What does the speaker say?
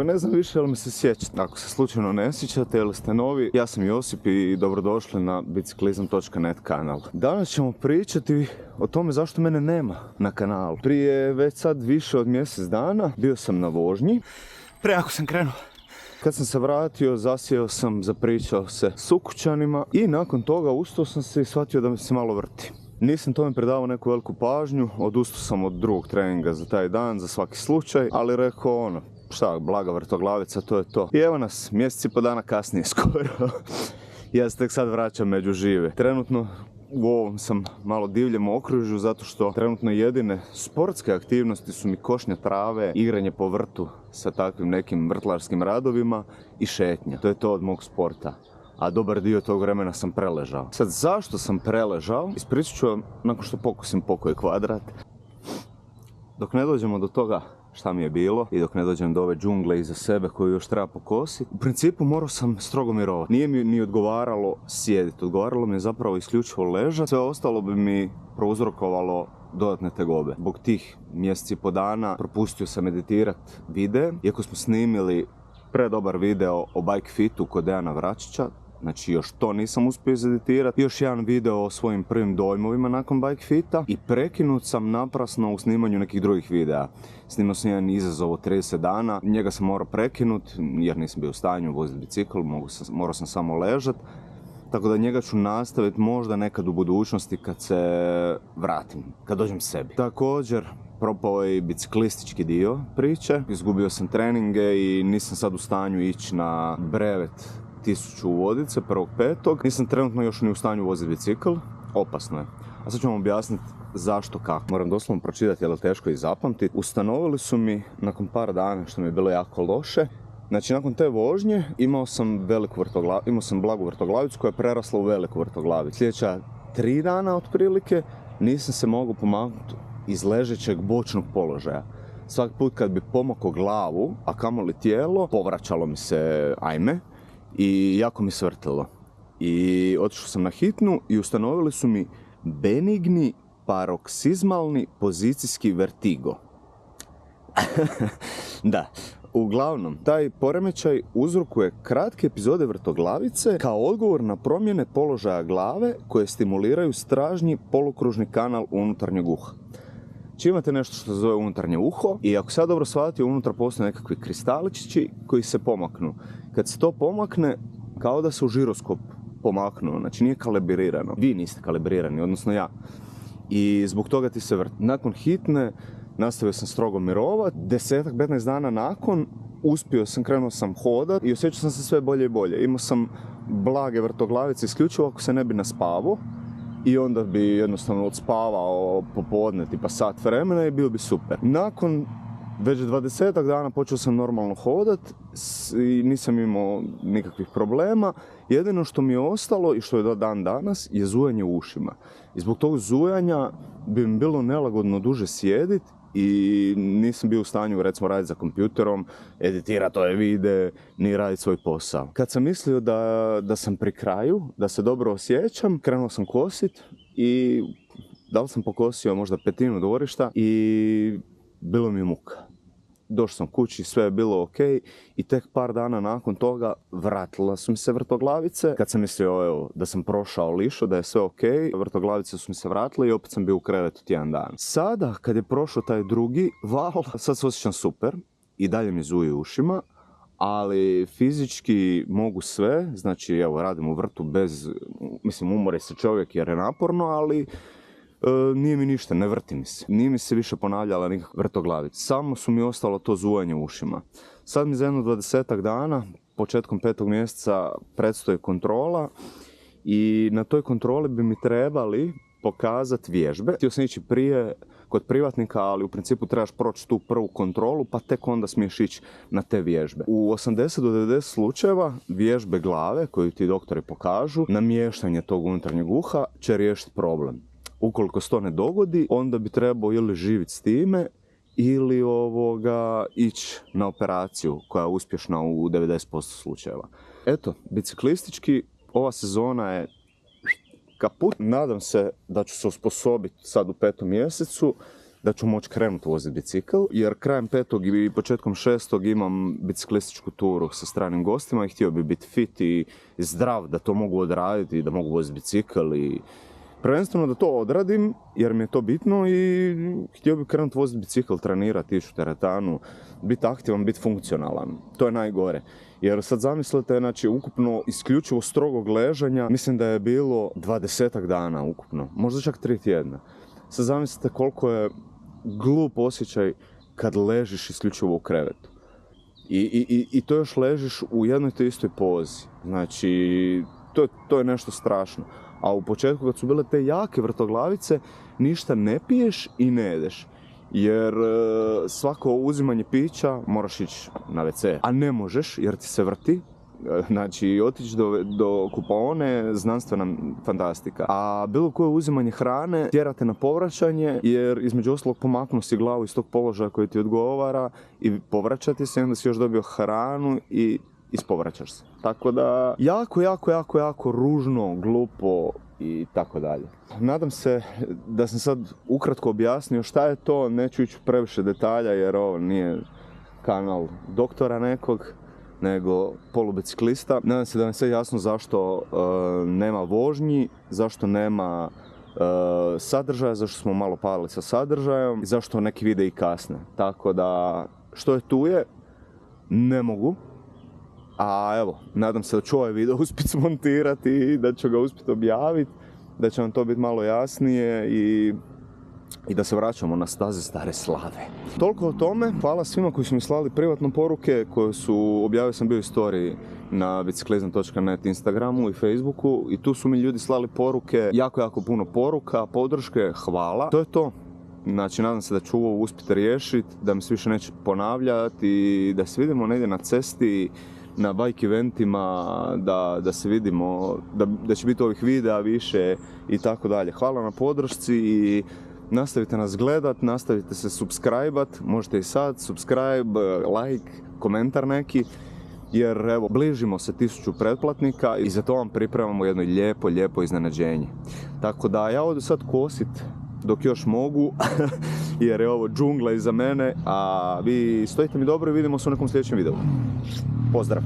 Ne znam više li me se sjećate. Ako se slučajno ne sjećate ili ste novi, ja sam Josip i dobrodošli na biciklizam.net kanal. Danas ćemo pričati o tome zašto mene nema na kanalu. Prije već sad više od mjesec dana bio sam na vožnji. Prejako sam krenuo. Kad sam se vratio, zasjeo sam, zapričao se s ukućanima i nakon toga ustao sam se i shvatio da mi se malo vrti. Nisam tome predavao neku veliku pažnju, odustao sam od drugog treninga za taj dan, za svaki slučaj, ali rekao šta, blaga vrtoglavica, to je to. I evo nas, mjesec i po dana kasnije skoro. Ja se tek sad vraćam među žive. Trenutno u ovom sam malo divljem okružju zato što trenutno jedine sportske aktivnosti su mi košnja trave, igranje po vrtu sa takvim nekim vrtlarskim radovima i šetnja. To je to od mog sporta. A dobar dio tog vremena sam preležao. Sad, zašto sam preležao? Ispričat ću vam nakon što pokosim pokoji kvadrat. Dok ne dođemo do toga šta mi je bilo i dok ne dođem do ove džungle iza sebe koju još treba pokositi, u principu morao sam strogo mirovati. Nije mi ni odgovaralo sjediti, odgovaralo mi je zapravo isključivo ležati. Sve ostalo bi mi prouzrokovalo dodatne tegobe. Zbog tih mjeseci po dana propustio sam meditirati videe, iako smo snimili predobar video o bike fitu kod Dejana Vračića. Znači, još to nisam uspio izeditirati. Još jedan video o svojim prvim dojmovima nakon bike fita. I prekinut sam naprasno u snimanju nekih drugih videa. Snimao sam jedan izazov od 30 dana. Njega sam morao prekinut jer nisam bio u stanju voziti bicikl. Morao sam samo ležati. Tako da njega ću nastaviti možda nekad u budućnosti kad se vratim. Kad dođem sebi. Također, propao je i biciklistički dio priče. Izgubio sam treninge i nisam sad u stanju ići na brevet 1000 u Vodice 1.5. Nisam trenutno još ni u stanju voziti bicikl. Opasno je. A sad ću vam objasniti zašto, kako. Moram doslovno pročitati, jer je teško i zapamtiti. Ustanovili su mi nakon par dana, što mi je bilo jako loše. Znači, nakon te vožnje imao sam blagu vrtoglavicu koja je prerasla u veliku vrtoglavicu. Sljedeća 3 dana otprilike nisam se mogao pomaknuti iz ležećeg bočnog položaja. Svaki put kad bi pomakao glavu, a kamoli tijelo, povraćalo mi se ajme i jako mi se vrtilo. I otišao sam na hitnu i ustanovili su mi benigni paroksizmalni pozicijski vertigo. Da. Uglavnom, taj poremećaj uzrokuje kratke epizode vrtoglavice kao odgovor na promjene položaja glave koje stimuliraju stražnji polukružni kanal unutarnjeg uha. Či imate nešto što se zove unutarnje uho i ako sad dobro shvatite, unutra postoje nekakvi kristaličići koji se pomaknu. Kad se to pomakne, kao da se u žiroskop pomaknuo, znači nije kalibrirano. Vi niste kalibrirani, odnosno ja. I zbog toga ti se vrti. Nakon hitne nastavio sam strogo mirovat. 10-15 dana nakon krenuo sam hodat i osjećao sam se sve bolje i bolje. Imao sam blage vrtoglavice isključivo ako se ne bi naspavao i onda bi jednostavno odspavao popodne, tipa sat vremena i bio bi super. Nakon već 20 dana počeo sam normalno hodat i nisam imao nikakvih problema. Jedino što mi je ostalo i što je do dan danas je zujanje u ušima. I zbog tog zujanja bi mi bilo nelagodno duže sjediti i nisam bio u stanju recimo raditi za kompjuterom, editirati ove videe, ni raditi svoj posao. Kad sam mislio da sam pri kraju, da se dobro osjećam, krenuo sam kosit i da li sam pokosio možda 1/5 dvorišta i bilo mi je muka. Došao sam kući, sve je bilo ok i tek par dana nakon toga vratila su mi se vrtoglavice. Kad sam mislio da sam prošao lišu, da je sve ok, vrtoglavice su mi se vratile i opet sam bio u krevetu tjedan dan. Sada, kad je prošao taj drugi val, sad se osjećam super i dalje mi zuje u ušima, ali fizički mogu sve, znači evo radim u vrtu umori se čovjek jer je naporno, ali nije mi ništa, ne vrti mi se. Nije mi se više ponavljala nikakva vrtoglavica. Samo su mi ostalo to zujanje u ušima. Sad mi za jedno 20 dana, početkom 5. mjeseca, predstoji kontrola i na toj kontroli bi mi trebali pokazati vježbe. Htio sam ići prije kod privatnika, ali u principu trebaš proći tu prvu kontrolu, pa tek onda smiješ ići na te vježbe. U 80 do 90 slučajeva vježbe glave, koju ti doktori pokažu, namještanje tog unutarnjeg uha će riješiti problem. Ukoliko se to ne dogodi, onda bi trebao ili živjeti s time ili ići na operaciju koja je uspješna u 90% slučajeva. Eto, biciklistički ova sezona je kaput. Nadam se da ću se osposobiti sad u 5. mjesecu da ću moći krenuti voziti bicikl, jer krajem 5. i početkom 6. imam biciklističku turu sa stranim gostima i htio bi biti fit i zdrav da to mogu odraditi, da mogu voziti bicikl i prvenstveno da to odradim, jer mi je to bitno i htio bih krenuti voziti bicikl, trenirati, ići u teretanu, biti aktivan, biti funkcionalan. To je najgore. Jer sad zamislite, znači, ukupno isključivo strogog ležanja, mislim da je bilo 20 dana ukupno, možda čak 3 tjedna. Sad zamislite koliko je glup osjećaj kad ležiš isključivo u krevetu. I to još ležiš u jednoj te istoj pozi. Znači, to je nešto strašno. A u početku kad su bile te jake vrtoglavice, ništa ne piješ i ne jedeš. Jer svako uzimanje pića moraš ići na WC, a ne možeš jer ti se vrti. Znači, otići do kupaone, znanstvena fantastika. A bilo koje uzimanje hrane tjerate na povraćanje, jer između ostalog pomaknu si glavu iz tog položaja koji ti odgovara i povraćati se, onda si još dobio hranu i ispovraćaš se. Tako da, jako ružno, glupo i tako dalje. Nadam se da sam sad ukratko objasnio šta je to, neću ići previše detalja jer ovo nije kanal doktora nekog, nego polubiciklista. Nadam se da vam sve jasno zašto nema vožnji, zašto nema sadržaja, zašto smo malo palili sa sadržajem i zašto neki videi kasne. Tako da, što je tu je, ne mogu. A evo, nadam se da ću ovaj video uspjeti smontirati i da ću ga uspjeti objaviti, da će vam to biti malo jasnije i da se vraćamo na staze stare slave. Toliko o tome, hvala svima koji su mi slali privatno poruke, koje su, objavio sam bio story na biciklizam.net Instagramu i Facebooku i tu su mi ljudi slali poruke, jako puno poruka, podrške, hvala. To je to. Znači, nadam se da ću ovo uspjeti riješiti, da mi se više neće ponavljati i da se vidimo negdje na cesti, na bike eventima, da se vidimo, da će biti ovih videa više i tako dalje. Hvala na podršci i nastavite nas gledat, nastavite se subscribe-at, možete i sad, subscribe, like, komentar neki, jer evo, bližimo se 1000 pretplatnika i za to vam pripremamo jedno lijepo iznenađenje. Tako da ja odu sad kosit dok još mogu, jer je ovo džungla iza mene, a vi stojite mi dobro i vidimo se u nekom sljedećem videu. Pozdrav!